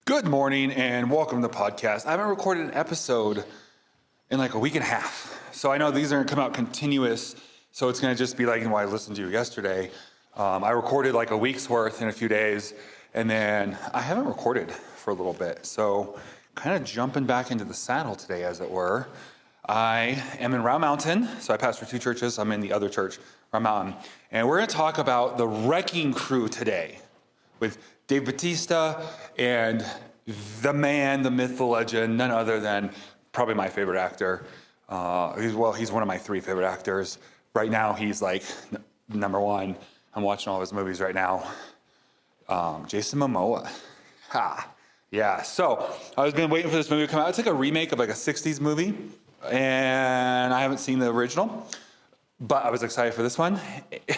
Good morning and welcome to the podcast. I haven't recorded an episode in like a week and a half. So I know these aren't come out continuous, so it's going to just be like what I listened to yesterday. I recorded like a week's worth in a few days, and then I haven't recorded for a little bit. So kind of jumping back into the saddle today, as it were. I am in Round Mountain, so I pastor two churches. I'm in the other church, Round Mountain. And we're going to talk about the Wrecking Crew today with Bautista and the man, the myth, the legend, none other than probably my favorite actor. He's one of my three favorite actors. Right now, he's like number one. I'm watching all his movies right now. Jason Momoa. Yeah, so I've been waiting for this movie to come out. It's like a remake of like a 60s movie, and I haven't seen the original, but I was excited for this one.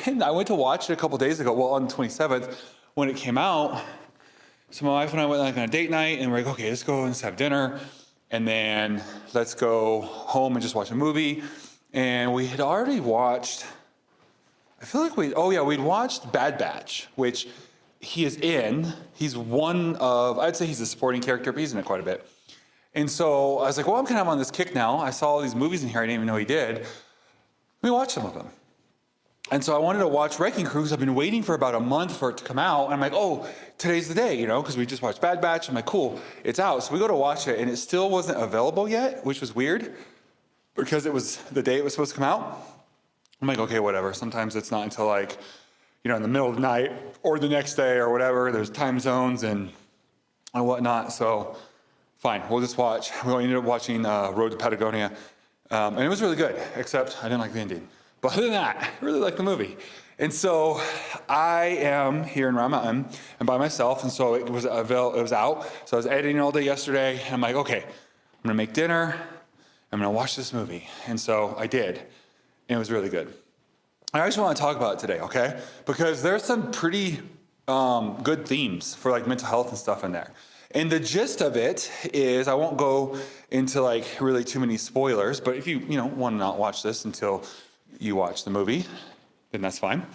And I went to watch it a couple days ago, on the 27th, when it came out. So my wife and I went like on a date night, and we're like, okay, let's go and let's have dinner, and then let's go home and just watch a movie. And we had already watched, we'd watched Bad Batch, which he is in. He's one of, I'd say he's a supporting character, but he's in it quite a bit. And so I was like, well, I'm kind of on this kick now. I saw all these movies in here I didn't even know he did. Let me watch some of them. And so I wanted to watch Wrecking Crew because I've been waiting for about a month for it to come out. And I'm like, oh, today's the day, because we just watched Bad Batch. I'm like, cool, it's out. So we go to watch it, and it still wasn't available yet, which was weird because it was the day it was supposed to come out. I'm like, okay, whatever. Sometimes it's not until like, in the middle of the night or the next day or whatever. There's time zones and whatnot. So fine, we'll just watch. We ended up watching Road to Patagonia. And it was really good, except I didn't like the ending. But other than that, I really like the movie. And so I am here in Round Mountain and by myself, and so it was out. So I was editing all day yesterday, and I'm like, okay, I'm gonna make dinner, I'm gonna watch this movie. And so I did, and it was really good. I actually want to talk about it today, okay? Because there's some pretty good themes for like mental health and stuff in there. And the gist of it is, I won't go into like really too many spoilers, but if you want to not watch this until you watch the movie, then that's fine.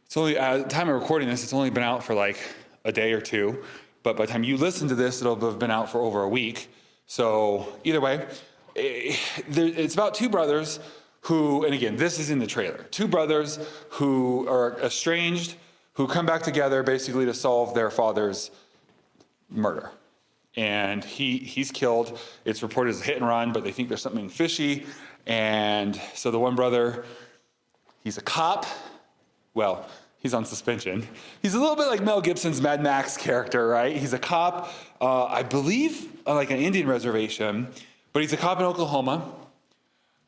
It's only, at the time of recording this, it's only been out for like a day or two, but by the time you listen to this, it'll have been out for over a week. So either way, it's about two brothers who, and again, this is in the trailer, two brothers who are estranged, who come back together basically to solve their father's murder. And he's killed. It's reported as a hit and run, but they think there's something fishy. And so the one brother, he's a cop. Well, he's on suspension. He's a little bit like Mel Gibson's Mad Max character, right? He's a cop, I believe, on like an Indian reservation, but he's a cop in Oklahoma.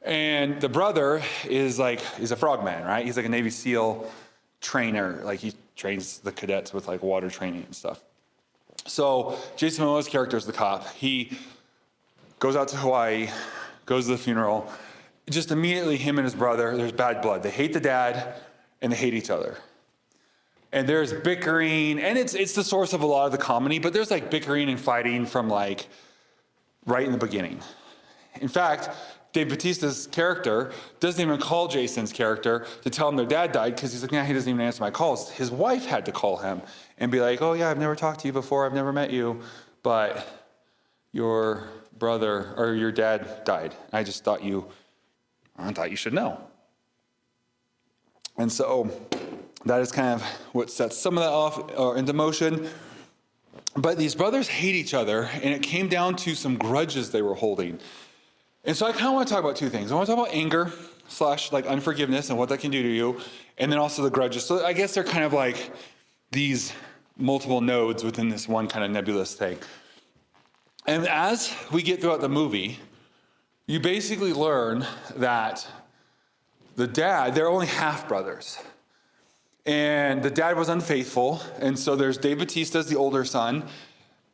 And the brother is a frogman, right? He's like a Navy SEAL trainer. Like he trains the cadets with like water training and stuff. So Jason Momoa's character is the cop. He goes out to Hawaii, goes to the funeral. Just immediately, him and his brother, there's bad blood. They hate the dad, and they hate each other. And there's bickering, and it's the source of a lot of the comedy, but there's like bickering and fighting from like right in the beginning. In fact, Dave Bautista's character doesn't even call Jason's character to tell him their dad died because he's like, he doesn't even answer my calls. His wife had to call him and be like, oh yeah, I've never talked to you before, I've never met you, but your brother or your dad died. I thought you should know. And so that is kind of what sets some of that off or into motion. But these brothers hate each other, and it came down to some grudges they were holding. And so I kind of want to talk about two things. I want to talk about anger / like unforgiveness and what that can do to you, and then also the grudges. So I guess they're kind of like these multiple nodes within this one kind of nebulous thing. And as we get throughout the movie, you basically learn that the dad, they're only half brothers. And the dad was unfaithful. And so there's Dave Bautista as the older son.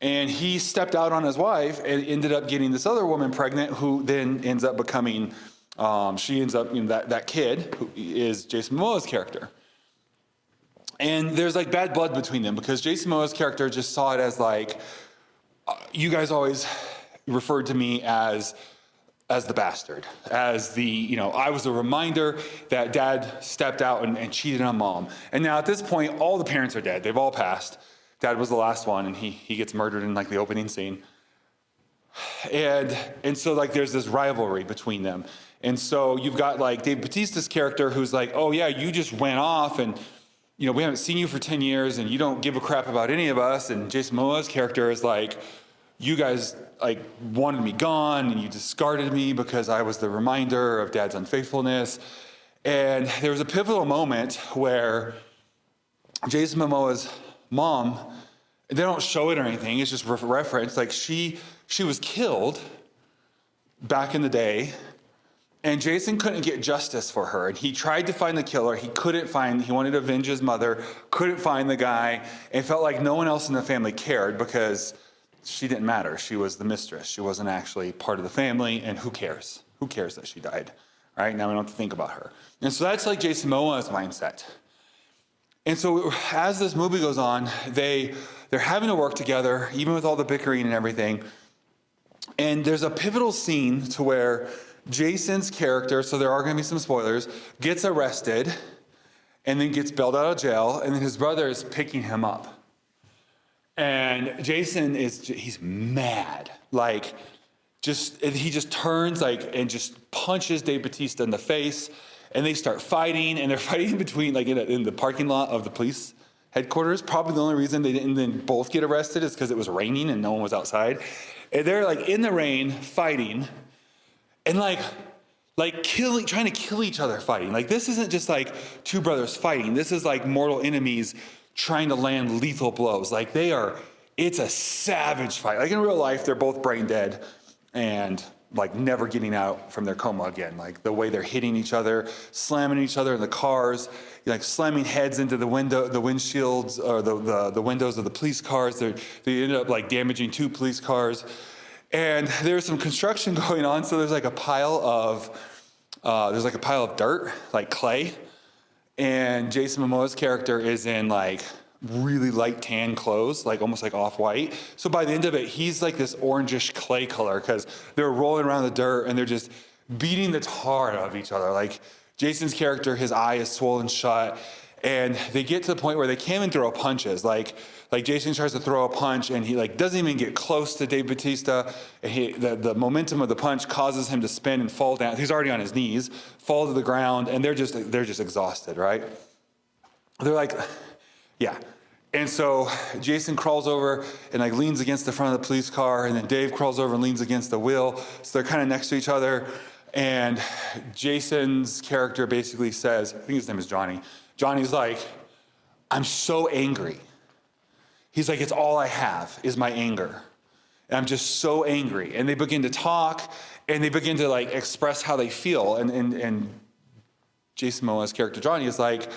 And he stepped out on his wife and ended up getting this other woman pregnant, who then ends up becoming, that kid who is Jason Momoa's character. And there's like bad blood between them because Jason Momoa's character just saw it as like, you guys always referred to me as the bastard, as I was a reminder that dad stepped out and cheated on mom. And now at this point, all the parents are dead. They've all passed. Dad was the last one, and he gets murdered in like the opening scene. And so like there's this rivalry between them. And so you've got like Dave Bautista's character who's like, oh yeah, you just went off and we haven't seen you for 10 years and you don't give a crap about any of us. And Jason Momoa's character is like, you guys like wanted me gone and you discarded me because I was the reminder of Dad's unfaithfulness. And there was a pivotal moment where Jason Momoa's mom, they don't show it or anything, it's just referenced, like she was killed back in the day, and Jason couldn't get justice for her. And he tried to find the killer. He wanted to avenge his mother, couldn't find the guy, and felt like no one else in the family cared because she didn't matter. She was the mistress. She wasn't actually part of the family, and who cares? Who cares that she died? All right, now we don't have to think about her. And so that's like Jason Momoa's mindset. And so as this movie goes on, they're having to work together, even with all the bickering and everything. And there's a pivotal scene to where Jason's character, so there are going to be some spoilers, gets arrested and then gets bailed out of jail, and then his brother is picking him up. And Jason he's mad. Like, he just turns and just punches Dave Bautista in the face, and they start fighting, and they're fighting between in the parking lot of the police headquarters. Probably the only reason they didn't then both get arrested is because it was raining and no one was outside. And they're like in the rain fighting, and trying to kill each other fighting. Like, this isn't just like two brothers fighting. This is like mortal enemies trying to land lethal blows. Like, it's a savage fight. Like, in real life, they're both brain dead and like never getting out from their coma again. Like, the way they're hitting each other, slamming each other in the cars, like slamming heads into the windshields or the windows of the police cars. They ended up like damaging 2 police cars. And there's some construction going on, so there's like a pile of dirt, like clay. And Jason Momoa's character is in like really light tan clothes, like almost like off-white. So by the end of it, he's like this orangish clay color because they're rolling around the dirt and they're just beating the tar out of each other. Like, Jason's character, his eye is swollen shut, and they get to the point where they can't even throw punches. Like Jason tries to throw a punch and he like doesn't even get close to Dave Bautista. And the momentum of the punch causes him to spin and fall down. He's already on his knees, fall to the ground, and they're just exhausted, right? They're like, yeah. And so Jason crawls over and like leans against the front of the police car, and then Dave crawls over and leans against the wheel. So they're kind of next to each other. And Jason's character basically says, I think his name is Johnny. Johnny's like, I'm so angry. He's like, it's all I have is my anger. And I'm just so angry. And they begin to talk, and they begin to like express how they feel. And Jason Momoa's character, Johnny, is like,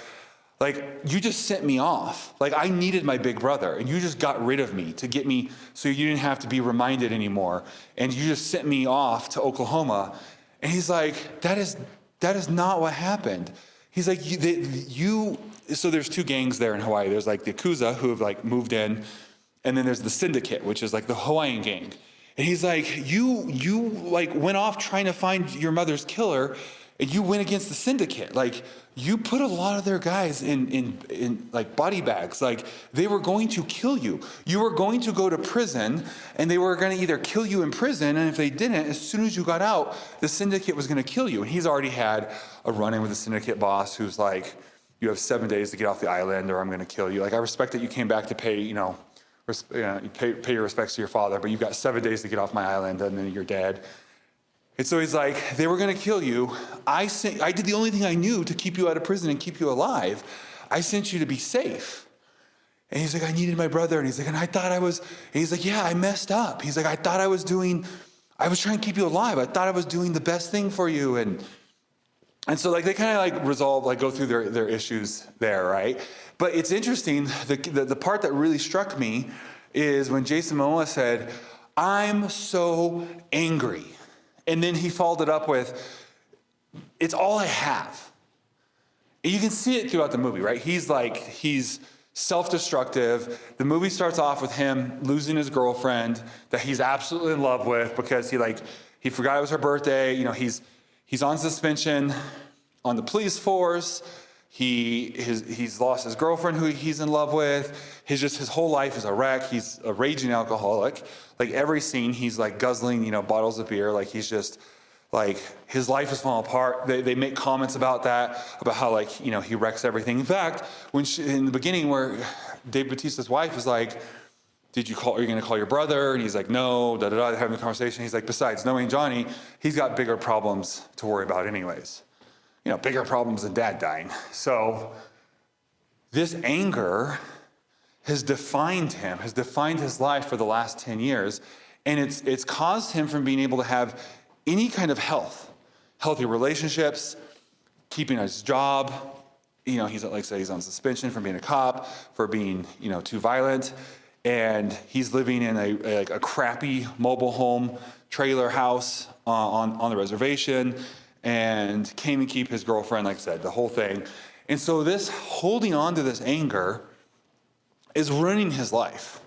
you just sent me off. Like, I needed my big brother, and you just got rid of me to get me so you didn't have to be reminded anymore. And you just sent me off to Oklahoma. And he's like, that is not what happened. He's like, so there's 2 gangs there in Hawaii. There's like the Yakuza, who have like moved in, and then there's the Syndicate, which is like the Hawaiian gang. And he's like, you like went off trying to find your mother's killer, and you went against the Syndicate. Like, you put a lot of their guys in like body bags. Like, they were going to kill you. You were going to go to prison, and they were going to either kill you in prison, and if they didn't, as soon as you got out, the Syndicate was going to kill you. And he's already had a run-in with the Syndicate boss who's like, you have 7 days to get off the island or I'm going to kill you. Like, I respect that you came back to pay, you pay your respects to your father, but you've got 7 days to get off my island and then you're dead. And so he's like, they were going to kill you. I did the only thing I knew to keep you out of prison and keep you alive. I sent you to be safe. And he's like, I needed my brother. And he's like, and he's like, yeah, I messed up. He's like, I was trying to keep you alive. I thought I was doing the best thing for you. And so like they kind of like resolve, like go through their issues there, right? But it's interesting, the part that really struck me is when Jason Momoa said, I'm so angry. And then he followed it up with, it's all I have. And you can see it throughout the movie, right? He's self-destructive. The movie starts off with him losing his girlfriend that he's absolutely in love with because he forgot it was her birthday. He's on suspension on the police force. He's lost his girlfriend who he's in love with. His whole life is a wreck. He's a raging alcoholic. Like every scene, he's like guzzling, bottles of beer. Like he's just like his life is falling apart. They make comments about that, about how he wrecks everything. In fact, in the beginning where Dave Bautista's wife is like, are you going to call your brother? And he's like, no, They're having a conversation. He's like, besides, knowing Johnny, he's got bigger problems to worry about anyways. Bigger problems than dad dying. So this anger has defined him, has defined his life for the last 10 years. And it's caused him from being able to have any kind of healthy relationships, keeping his job. He's like I said, he's on suspension from being a cop, for being, too violent. And he's living in a crappy mobile home trailer house on the reservation, and can't even keep his girlfriend, like I said, the whole thing. And so this holding on to this anger is ruining his life.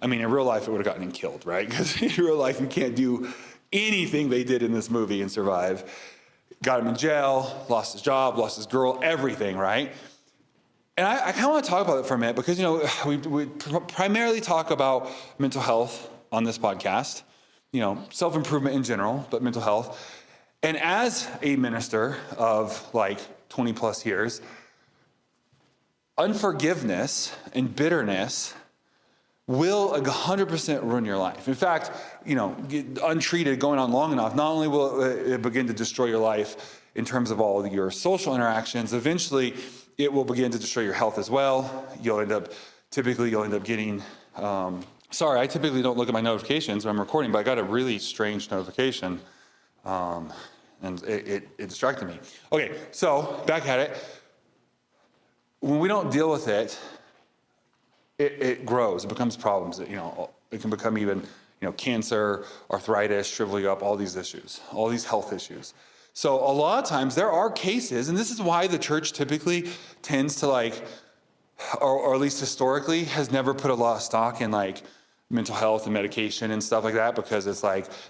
I mean, in real life, it would have gotten him killed, right? Because in real life, you can't do anything they did in this movie and survive. Got him in jail, lost his job, lost his girl, everything, right? And I kind of want to talk about it for a minute because, we primarily talk about mental health on this podcast, self-improvement in general, but mental health. And as a minister of 20 plus years, unforgiveness and bitterness will 100% ruin your life. In fact, untreated, going on long enough, not only will it begin to destroy your life in terms of all of your social interactions, eventually it will begin to destroy your health as well. You'll end up getting, sorry, I typically don't look at my notifications when I'm recording, but I got a really strange notification, and it distracted me. Okay, so back at it. When we don't deal with it, it grows, it becomes problems. It can become even, cancer, arthritis, shriveling up, all these issues, all these health issues. So a lot of times there are cases, and this is why the church typically tends to or at least historically has never put a lot of stock in mental health and medication and stuff like that, because it's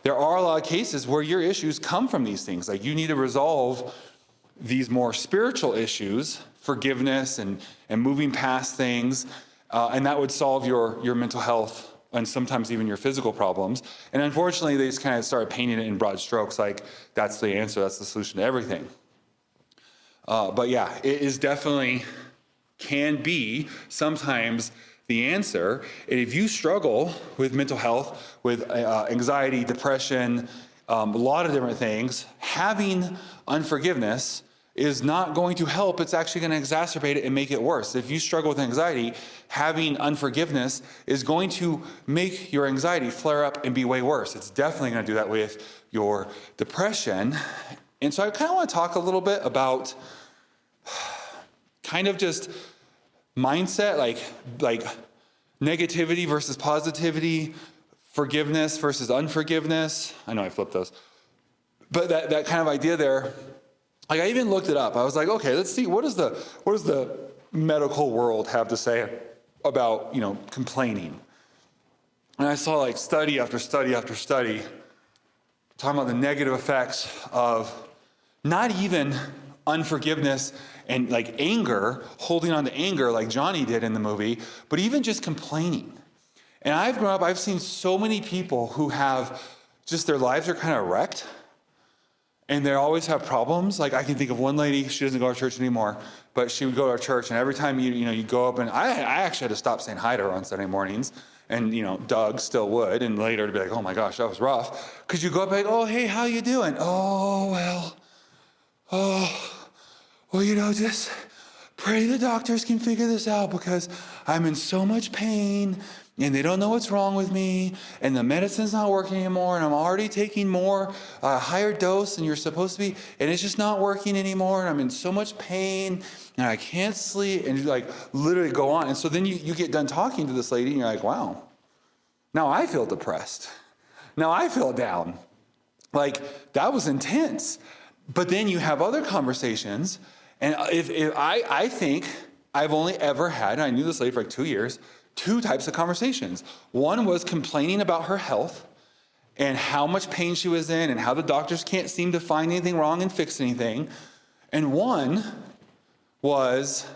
there are a lot of cases where your issues come from these things. You need to resolve these more spiritual issues, forgiveness and moving past things, and that would solve your mental health and sometimes even your physical problems. And unfortunately, they just kind of started painting it in broad strokes, that's the answer, that's the solution to everything. But yeah, it is definitely can be sometimes the answer. And if you struggle with mental health, with anxiety, depression, a lot of different things, having unforgiveness is not going to help. It's actually going to exacerbate it and make it worse. If you struggle with anxiety, having unforgiveness is going to make your anxiety flare up and be way worse. It's definitely going to do that with your depression. And so I kind of want to talk a little bit about kind of just mindset, like negativity versus positivity, forgiveness versus unforgiveness. I know I flipped those. But that kind of idea there, I even looked it up. I was like, okay, let's see, what does the medical world have to say about, complaining? And I saw study after study after study talking about the negative effects of not even unforgiveness and anger, holding on to anger like Johnny did in the movie, but even just complaining. And I've grown up, I've seen so many people who have just their lives are kind of wrecked. And they always have problems. I can think of one lady, she doesn't go to church anymore, but she would go to our church, and every time you go up, and I actually had to stop saying hi to her on Sunday mornings, and Doug still would, and later to be like, oh my gosh, that was rough. Because you go up oh, hey, how you doing? Oh, well, just pray the doctors can figure this out because I'm in so much pain and they don't know what's wrong with me, and the medicine's not working anymore, and I'm already taking more, higher dose than you're supposed to be, and it's just not working anymore, and I'm in so much pain, and I can't sleep, and you literally go on. And so then you get done talking to this lady, and you're like, wow, now I feel depressed. Now I feel down. That was intense. But then you have other conversations, and if I think I've only ever had, and I knew this lady for 2 years, 2 types of conversations. One was complaining about her health and how much pain she was in and how the doctors can't seem to find anything wrong and fix anything. And one was,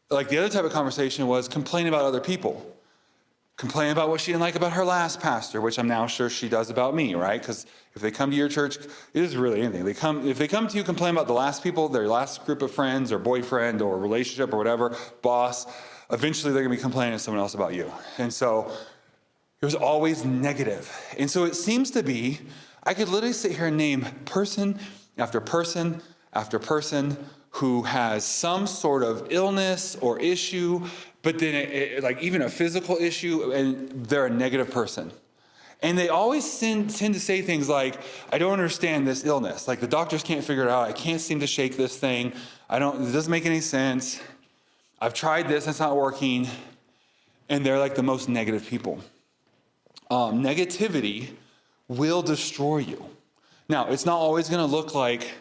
like the other type of conversation was complain about other people. Complain about what she didn't like about her last pastor, which I'm now sure she does about me, right? Because if they come to your church, it is really anything. If they come to you, complain about the last people, their last group of friends or boyfriend or relationship or whatever, boss, eventually they're going to be complaining to someone else about you. And so it was always negative. And so it seems to be, I could literally sit here and name person after person after person who has some sort of illness or issue, but then like even a physical issue, and they're a negative person. And they always tend to say things like, I don't understand this illness. Like the doctors can't figure it out. I can't seem to shake this thing. It doesn't make any sense. I've tried this, it's not working. And they're like the most negative people. Negativity will destroy you. Now, it's not always going to look like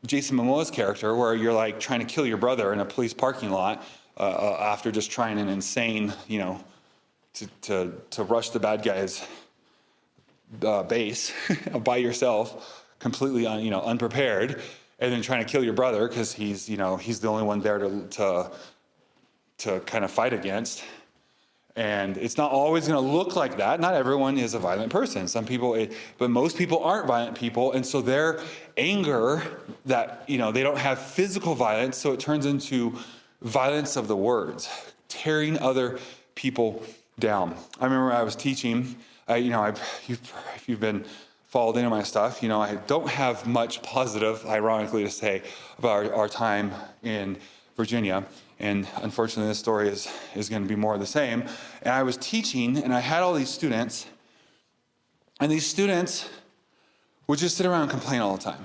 Jason Momoa's character, where you're like trying to kill your brother in a police parking lot after just trying an insane, to rush the bad guy's base by yourself, completely unprepared, and then trying to kill your brother because he's the only one there to kind of fight against. And it's not always going to look like that. Not everyone is a violent person. Some people, but most people aren't violent people. And so their anger that, they don't have physical violence, so it turns into violence of the words, tearing other people down. I remember I was teaching, if you've been followed into my stuff, I don't have much positive, ironically, to say about our time in Virginia. And unfortunately, this story is going to be more of the same. And I was teaching, and I had all these students, and these students would just sit around and complain all the time.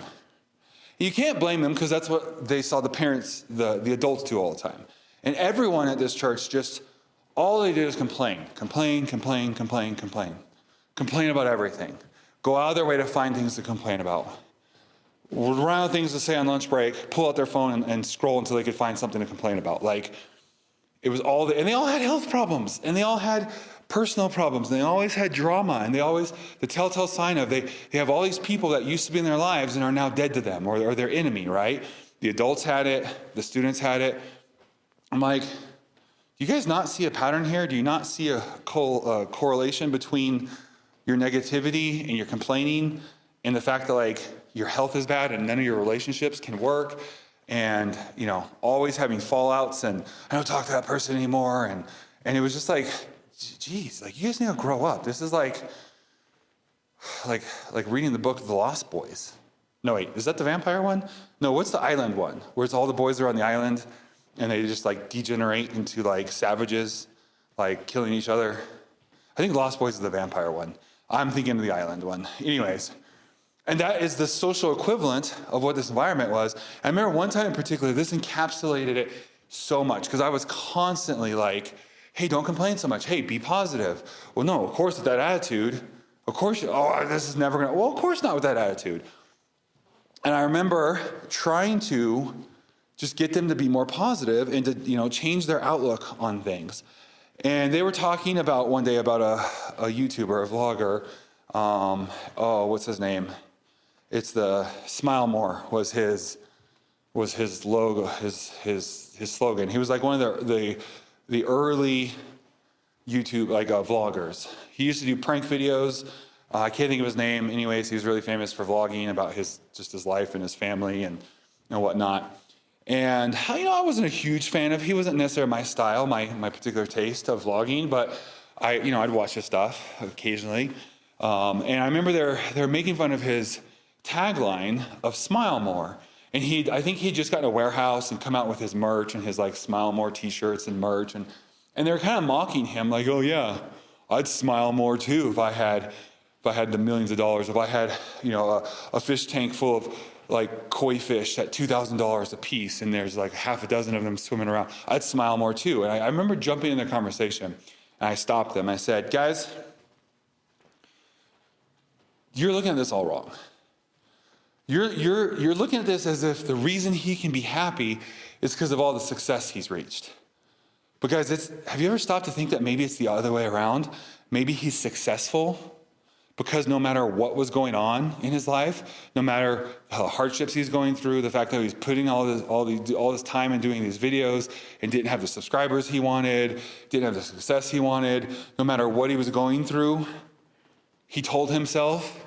You can't blame them because that's what they saw the parents, the adults do all the time. And everyone at this church all they did is complain about everything. Go out of their way to find things to complain about. Would run out of things to say on lunch break, pull out their phone and scroll until they could find something to complain about. Like, it was and they all had health problems, and they all had personal problems, and they always had drama, and the telltale sign of they have all these people that used to be in their lives and are now dead to them, or their enemy, right? The adults had it, the students had it. I'm like, do you guys not see a pattern here? Do you not see a correlation between your negativity and your complaining and the fact that your health is bad and none of your relationships can work, and always having fallouts, and I don't talk to that person anymore, and it was just like, geez, you guys need to grow up. This is like reading the book of the Lost Boys. No, wait, is that the vampire one? No, what's the island one, where it's all the boys are on the island and they just degenerate into savages, killing each other? I think Lost Boys is the vampire one. I'm thinking of the island one. Anyways. And that is the social equivalent of what this environment was. I remember one time in particular, this encapsulated it so much, because I was constantly like, hey, don't complain so much. Hey, be positive. Well, no, of course with that attitude, this is never going to, well, of course not with that attitude. And I remember trying to just get them to be more positive and to, change their outlook on things. And they were talking about one day about a YouTuber, a vlogger. What's his name? It's the Smile More was his logo, his slogan. He was one of the early YouTube vloggers. He used to do prank videos. I can't think of his name. Anyways, he was really famous for vlogging about his life and his family and whatnot. And I wasn't a huge fan of. He wasn't necessarily my style, my particular taste of vlogging, but I'd watch his stuff occasionally. And I remember they're making fun of his tagline of Smile More. And I think he'd just gotten a warehouse and come out with his merch and his Smile More t-shirts and merch. And they were kind of mocking him, oh yeah, I'd smile more too if I had the millions of dollars, if I had, a fish tank full of koi fish at $2,000 a piece, and there's half a dozen of them swimming around. I'd smile more too. And I remember jumping in the conversation, and I stopped them. I said, guys, you're looking at this all wrong. You're looking at this as if the reason he can be happy is because of all the success he's reached. But guys, have you ever stopped to think that maybe it's the other way around? Maybe he's successful because no matter what was going on in his life, no matter how hardships he's going through, the fact that he's putting all this time and doing these videos and didn't have the subscribers he wanted, didn't have the success he wanted, no matter what he was going through, he told himself,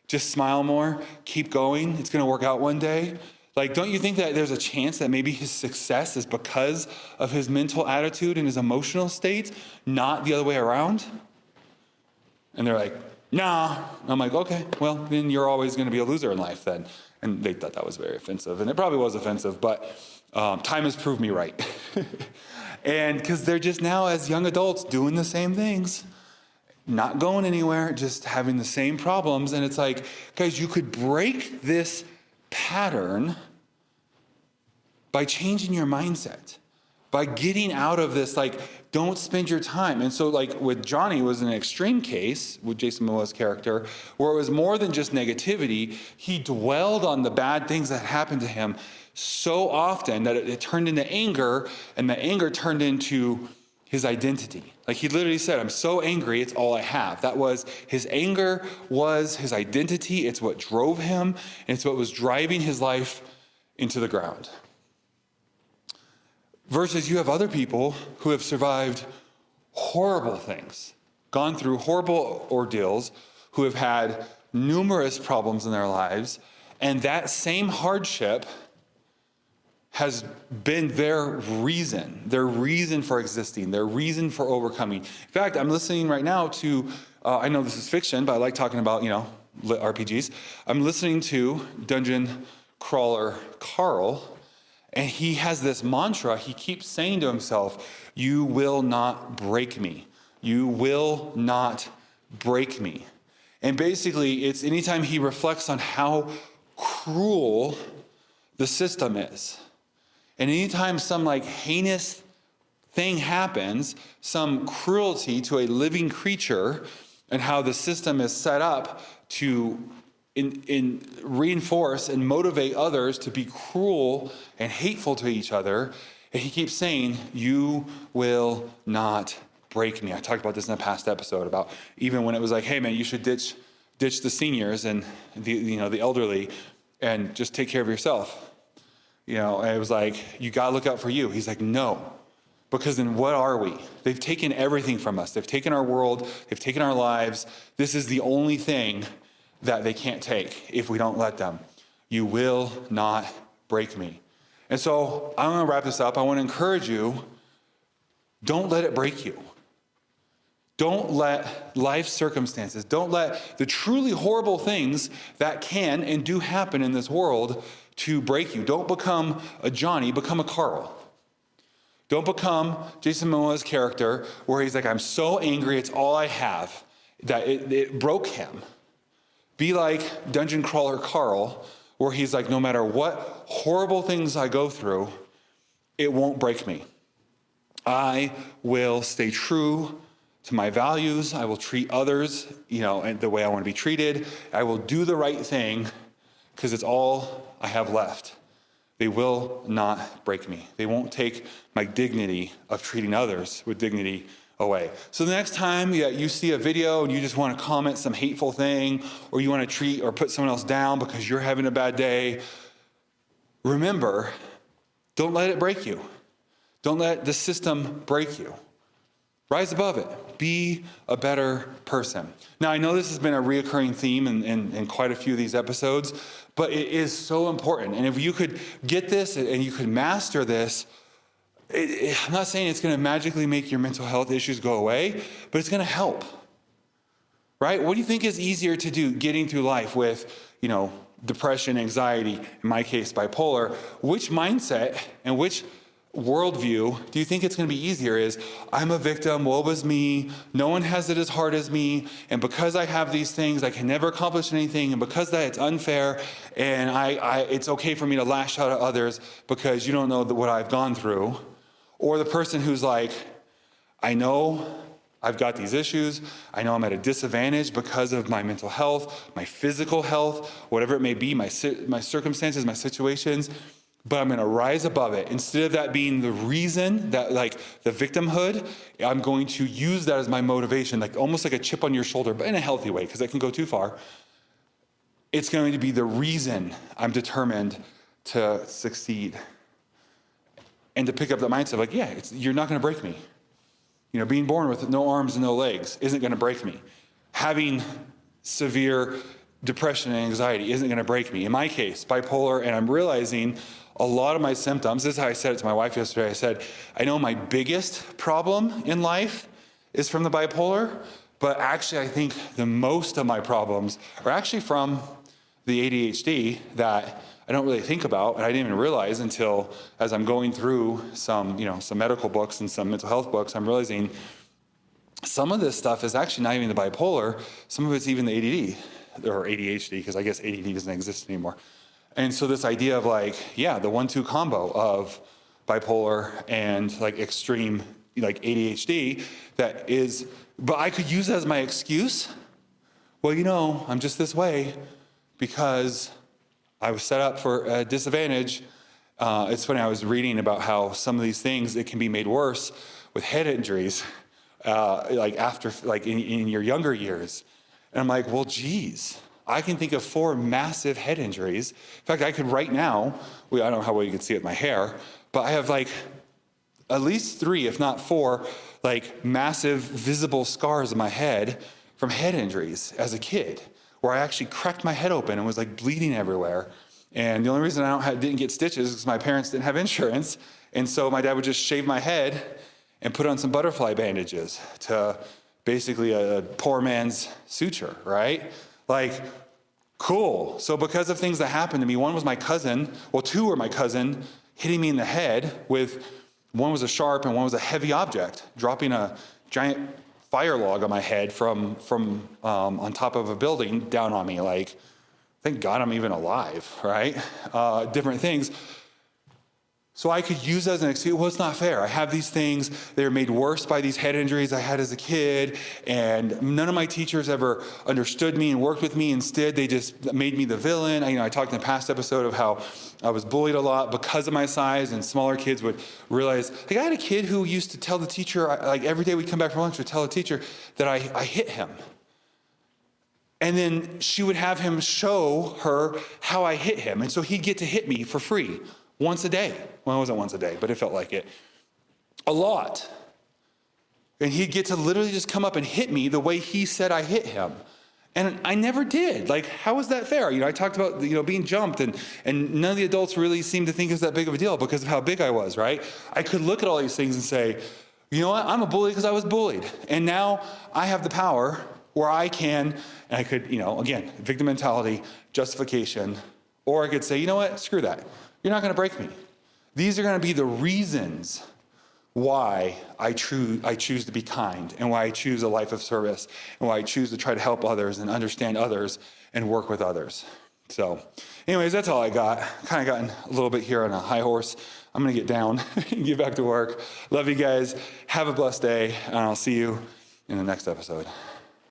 just smile more, keep going, it's going to work out one day. Like, don't you think that there's a chance that maybe his success is because of his mental attitude and his emotional state, not the other way around? And they're like, nah. I'm like, okay, well, then you're always going to be a loser in life then. And they thought that was very offensive. And it probably was offensive, but time has proved me right. And because they're just now, as young adults, doing the same things, not going anywhere, just having the same problems. And it's like, guys, you could break this pattern by changing your mindset, by getting out of this, like, don't spend your time. And so, like, with Johnny, it was an extreme case with Jason Momoa's character, where it was more than just negativity. He dwelled on the bad things that happened to him so often that it turned into anger, and the anger turned into his identity. Like, he literally said, I'm so angry, it's all I have. That was, his anger was his identity. It's what drove him, and it's what was driving his life into the ground. Versus you have other people who have survived horrible things, gone through horrible ordeals, who have had numerous problems in their lives, and that same hardship has been their reason for existing, their reason for overcoming. In fact, I'm listening right now to, I know this is fiction, but I like talking about, RPGs. I'm listening to Dungeon Crawler Carl, and he has this mantra. He keeps saying to himself, you will not break me. You will not break me. And basically, it's anytime he reflects on how cruel the system is. And anytime some heinous thing happens, some cruelty to a living creature, and how the system is set up to reinforce and motivate others to be cruel and hateful to each other, and he keeps saying, you will not break me. I talked about this in a past episode about even when it was like, hey man, you should ditch the seniors and the elderly and just take care of yourself. And it was like, you got to look out for you. He's like, no, because then what are we? They've taken everything from us. They've taken our world. They've taken our lives. This is the only thing that they can't take if we don't let them. You will not break me. And so I'm going to wrap this up. I want to encourage you, don't let it break you. Don't let life's circumstances, don't let the truly horrible things that can and do happen in this world to break you. Don't become a Johnny, become a Carl. Don't become Jason Momoa's character where he's like, I'm so angry, it's all I have, that it broke him. Be like Dungeon Crawler Carl, where he's like, no matter what horrible things I go through, it won't break me. I will stay true to my values. I will treat others, and the way I want to be treated. I will do the right thing because it's all I have left. They will not break me. They won't take my dignity of treating others with dignity away. So the next time you see a video and you just want to comment some hateful thing, or you want to treat or put someone else down because you're having a bad day, remember, don't let it break you. Don't let the system break you. Rise above it. Be a better person. Now, I know this has been a reoccurring theme in quite a few of these episodes, but it is so important. And if you could get this and you could master this, I'm not saying it's going to magically make your mental health issues go away, but it's going to help. Right? What do you think is easier to do getting through life with, depression, anxiety, in my case, bipolar? Which mindset and which worldview do you think it's going to be easier? Is I'm a victim, woe is me, no one has it as hard as me, and because I have these things I can never accomplish anything, and because that it's unfair, and it's okay for me to lash out at others because you don't know what I've gone through? Or the person who's like, I know I've got these issues, I know I'm at a disadvantage because of my mental health, my physical health, whatever it may be, my circumstances, my situations, but I'm going to rise above it. Instead of that being the reason, that like the victimhood, I'm going to use that as my motivation, like almost like a chip on your shoulder, but in a healthy way, because it can go too far. It's going to be the reason I'm determined to succeed. And to pick up the mindset of like, yeah, you're not going to break me. Being born with no arms and no legs isn't going to break me. Having severe depression and anxiety isn't going to break me. In my case, bipolar, and I'm realizing a lot of my symptoms, this is how I said it to my wife yesterday. I said, I know my biggest problem in life is from the bipolar, but actually I think the most of my problems are actually from the ADHD that I don't really think about, and I didn't even realize until as I'm going through some medical books and some mental health books, I'm realizing some of this stuff is actually not even the bipolar, some of it's even the ADD or ADHD, because I guess ADD doesn't exist anymore. And so this idea of like, yeah, the 1-2 combo of bipolar and like extreme like ADHD but I could use that as my excuse. Well, I'm just this way because I was set up for a disadvantage. It's funny, I was reading about how some of these things, it can be made worse with head injuries, in your younger years. And I'm like, well, geez, I can think of 4 massive head injuries. In fact, I could right now, I don't know how well you can see it with my hair, but I have like at least 3, if not 4, like massive visible scars on my head from head injuries as a kid, where I actually cracked my head open and was like bleeding everywhere. And the only reason I didn't get stitches is because my parents didn't have insurance. And so my dad would just shave my head and put on some butterfly bandages to basically a poor man's suture, right? Like, cool. So because of things that happened to me, 2 were my cousin hitting me in the head with, one was a sharp and one was a heavy object, dropping a giant fire log on my head from on top of a building down on me. Like, thank God I'm even alive, right? Different things. So I could use that as an excuse. Well, it's not fair. I have these things. They're made worse by these head injuries I had as a kid, and none of my teachers ever understood me and worked with me. Instead, they just made me the villain. I talked in the past episode of how I was bullied a lot because of my size, and smaller kids would realize. Like, I had a kid who used to tell the teacher, like every day we'd come back from lunch, would tell the teacher that I hit him. And then she would have him show her how I hit him. And so he'd get to hit me for free once a day. Well, it wasn't once a day, but it felt like it. A lot. And he'd get to literally just come up and hit me the way he said I hit him. And I never did. Like, how is that fair? I talked about, being jumped, and none of the adults really seemed to think it was that big of a deal because of how big I was, right? I could look at all these things and say, you know what? I'm a bully because I was bullied. And now I have the power where I can, and I could, again, victim mentality, justification, or I could say, you know what? Screw that. You're not going to break me. These are going to be the reasons why I choose to be kind, and why I choose a life of service, and why I choose to try to help others and understand others and work with others. So anyways, that's all I got. Kind of gotten a little bit here on a high horse. I'm going to get down and get back to work. Love you guys. Have a blessed day, and I'll see you in the next episode.